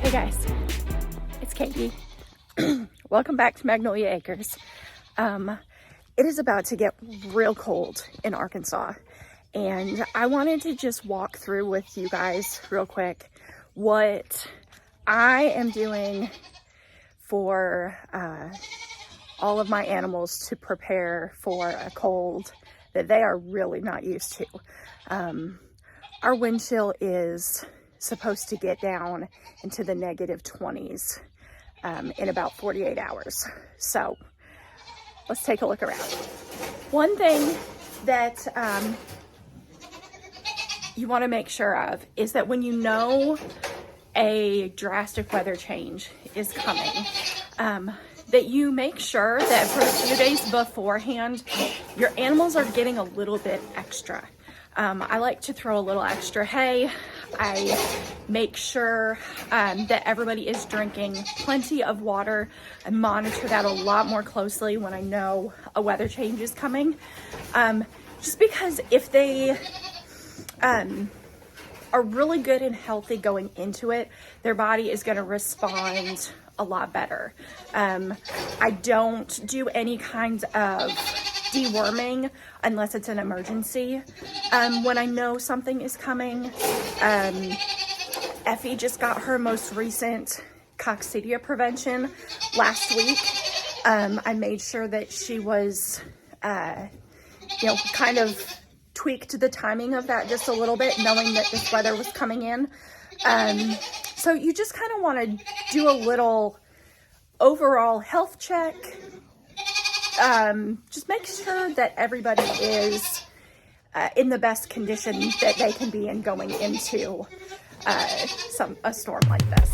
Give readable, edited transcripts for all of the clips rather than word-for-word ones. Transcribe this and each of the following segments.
Hey guys, it's Katie. Welcome back to Magnolia Acres. It is about to get real cold in Arkansas, and I wanted to just walk through with you guys real quick what I am doing for all of my animals to prepare for a cold that they are really not used to. Our wind chill is supposed to get down into the -20s in about 48 hours. So let's take a look around. One thing that you want to make sure of is that when you know a drastic weather change is coming, that you make sure that for a few days beforehand, your animals are getting a little bit extra. I like to throw a little extra hay. I make sure that everybody is drinking plenty of water. I monitor that a lot more closely when I know a weather change is coming. Just because if they are really good and healthy going into it, their body is going to respond a lot better. I don't do any kinds of deworming unless it's an emergency. When I know something is coming, Effie just got her most recent coccidia prevention last week. I made sure that she was, kind of tweaked the timing of that just a little bit, knowing that this weather was coming in. So you just kind of want to do a little overall health check. Just make sure that everybody is in the best condition that they can be in going into a storm like this.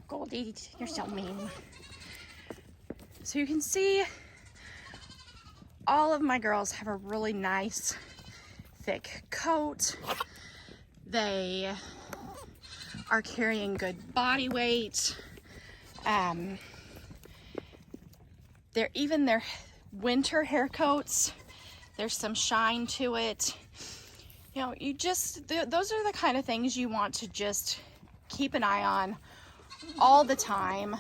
Goldie, you're so mean. So you can see all of my girls have a really nice thick coat. They are carrying good body weight. Their winter hair coats. There's some shine to it. You know, those are the kind of things you want to just keep an eye on all the time,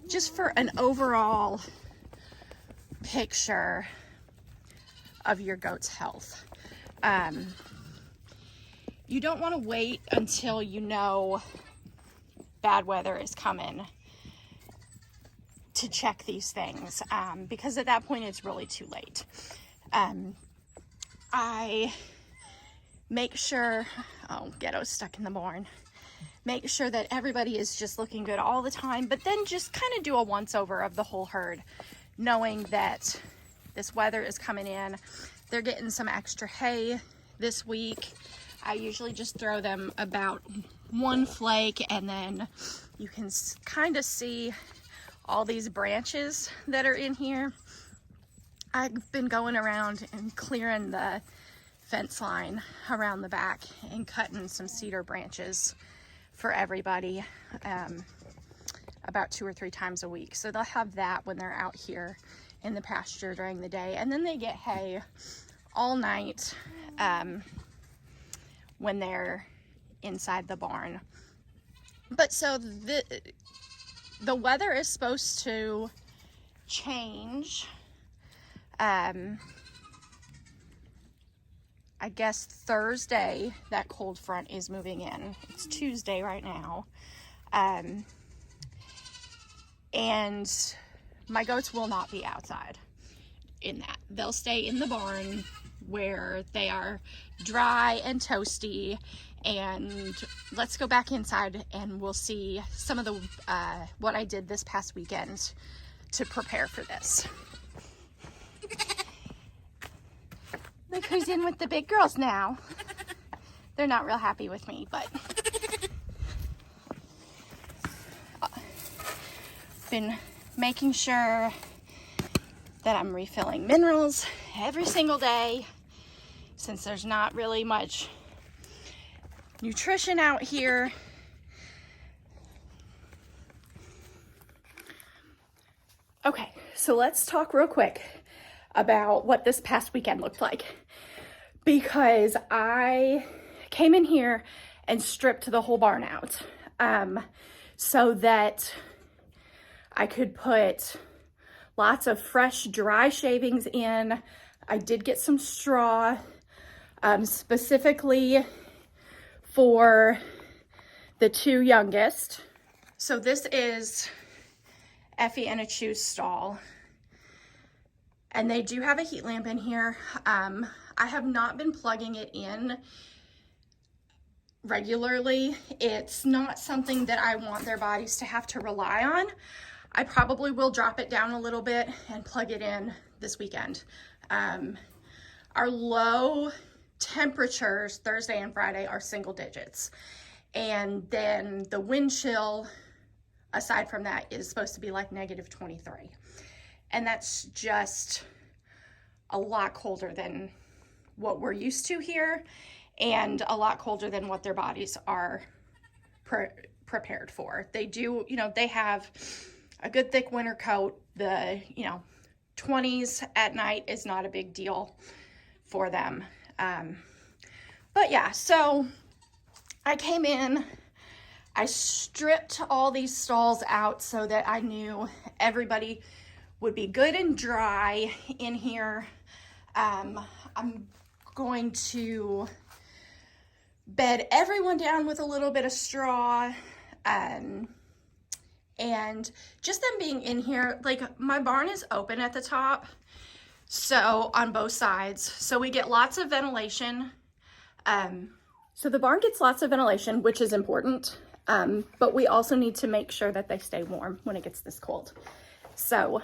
just for an overall picture of your goat's health. You don't want to wait until you know bad weather is coming to check these things, because at that point it's really too late. I make sure, Ghetto's stuck in the barn. Make sure that everybody is just looking good all the time, but then just kind of do a once over of the whole herd, knowing that this weather is coming in. They're getting some extra hay this week. I usually just throw them about one flake, and then you can kind of see all these branches that are in here. I've been going around and clearing the fence line around the back and cutting some cedar branches for everybody, about 2 or 3 times a week. So they'll have that when they're out here in the pasture during the day, and then they get hay all night when they're inside the barn. But so the weather is supposed to change. I guess Thursday, that cold front is moving in. It's Tuesday right now. And my goats will not be outside in that. They'll stay in the barn where they are dry and toasty. And let's go back inside and we'll see some of the what I did this past weekend to prepare for this. Look who's in with the big girls now. They're not real happy with me, but been making sure that I'm refilling minerals every single day, since there's not really much nutrition out here. Okay, so let's talk real quick about what this past weekend looked like, because I came in here and stripped the whole barn out, so that I could put lots of fresh dry shavings in. I did get some straw, specifically for the 2 youngest. So this is Effie and Achu's stall, and they do have a heat lamp in here. I have not been plugging it in regularly. It's not something that I want their bodies to have to rely on. I probably will drop it down a little bit and plug it in this weekend. Our low temperatures Thursday and Friday are single digits. And then the wind chill, aside from that, is supposed to be like -23. And that's just a lot colder than what we're used to here, and a lot colder than what their bodies are prepared for. They do, they have a good thick winter coat. The, 20s at night is not a big deal for them. But yeah, so I came in, I stripped all these stalls out so that I knew everybody would be good and dry in here. I'm going to bed everyone down with a little bit of straw, and just them being in here, like my barn is open at the top, so on both sides, so we get lots of ventilation. So the barn gets lots of ventilation, which is important, but we also need to make sure that they stay warm when it gets this cold. So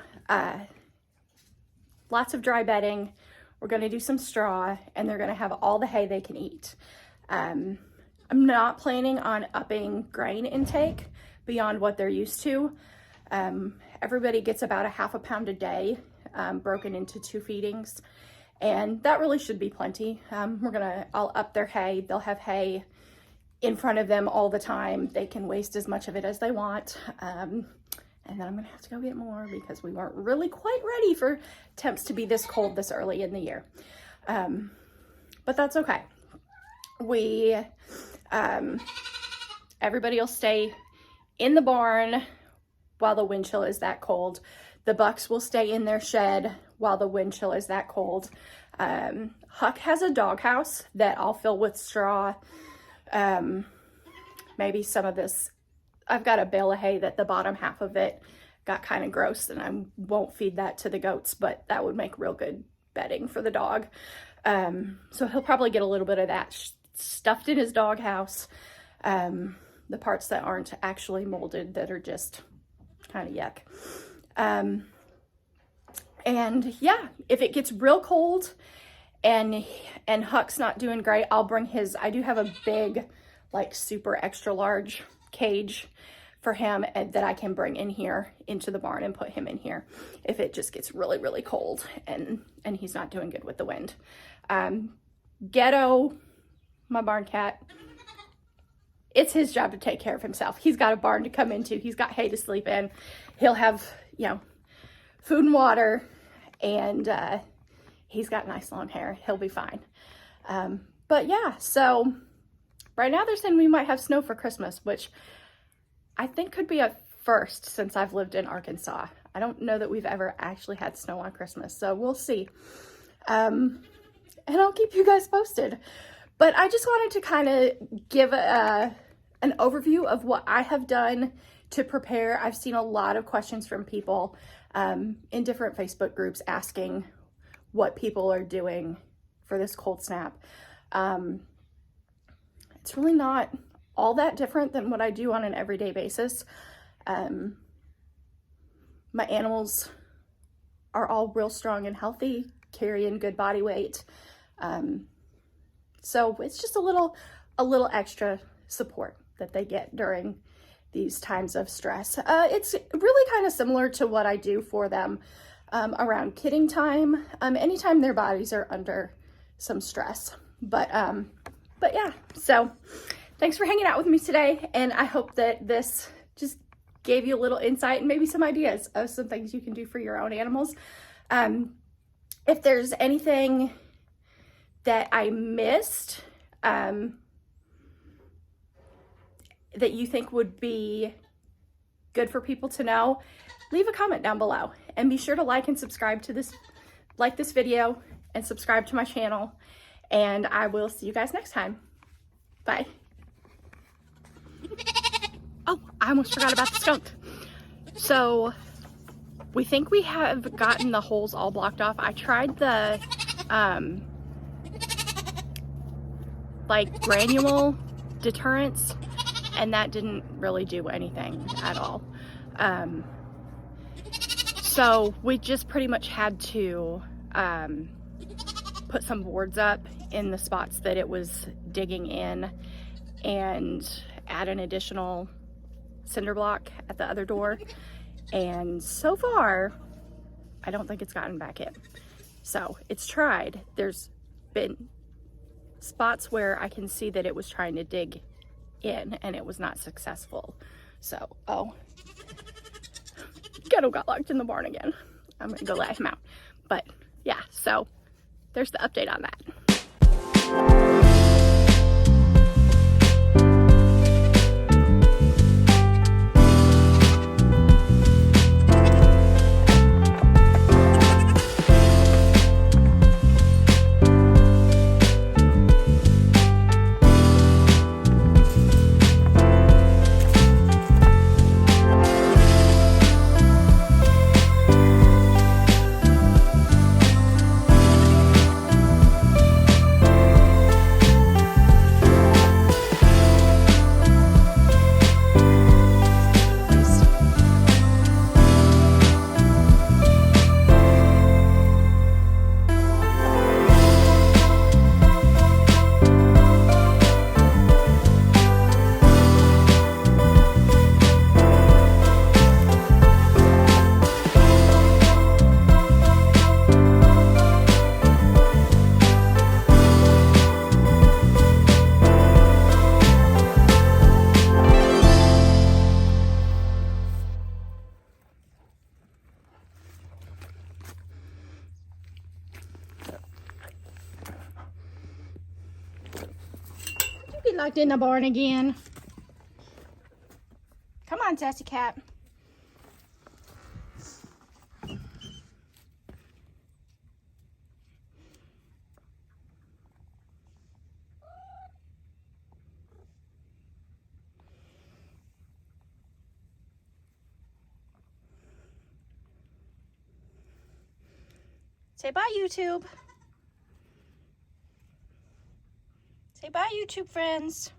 lots of dry bedding. We're going to do some straw, and they're going to have all the hay they can eat. I'm not planning on upping grain intake beyond what they're used to. Everybody gets about a half a pound a day, broken into 2 feedings, and that really should be plenty. I'll up their hay. They'll have hay in front of them all the time. They can waste as much of it as they want. And and then I'm gonna have to go get more because we weren't really quite ready for temps to be this cold this early in the year. But that's okay. Everybody will stay in the barn while the wind chill is that cold. The bucks will stay in their shed while the wind chill is that cold. Huck has a doghouse that I'll fill with straw. Maybe some of this, I've got a bale of hay that the bottom half of it got kind of gross, and I won't feed that to the goats, but that would make real good bedding for the dog. So he'll probably get a little bit of that stuffed in his doghouse. The parts that aren't actually molded, that are just kind of yuck. And yeah, if it gets real cold and Huck's not doing great, I'll bring his, I do have a big, like super extra large cage for him that I can bring in here into the barn and put him in here if it just gets really, really cold and he's not doing good with the wind. Ghetto, my barn cat, it's his job to take care of himself. He's got a barn to come into. He's got hay to sleep in. He'll have, you know, food and water, and he's got nice long hair. He'll be fine. But yeah, so right now they're saying we might have snow for Christmas, which I think could be a first since I've lived in Arkansas. I don't know that we've ever actually had snow on Christmas, so we'll see. And I'll keep you guys posted. But I just wanted to kind of give an overview of what I have done to prepare. I've seen a lot of questions from people in different Facebook groups asking what people are doing for this cold snap. It's really not all that different than what I do on an everyday basis. My animals are all real strong and healthy, carrying good body weight. So it's just a little extra support that they get during these times of stress. It's really kind of similar to what I do for them around kidding time, anytime their bodies are under some stress. But yeah, so thanks for hanging out with me today, and I hope that this just gave you a little insight and maybe some ideas of some things you can do for your own animals. If there's anything that I missed that you think would be good for people to know, leave a comment down below, and be sure to like and subscribe to this video and subscribe to my channel, and I will see you guys next time. Bye. Oh, I almost forgot about the skunk. So we think we have gotten the holes all blocked off. I tried the like granule deterrents, and that didn't really do anything at all. So we just pretty much had to put some boards up in the spots that it was digging in, and add an additional cinder block at the other door. And so far, I don't think it's gotten back in. So it's tried. There's been spots where I can see that it was trying to dig in and it was not successful. So, oh, Ghetto got locked in the barn again. I'm gonna go let him out. But yeah, so there's the update on that. locked in the barn again. Come on, sassy cat. Say bye, YouTube. Say bye, YouTube friends.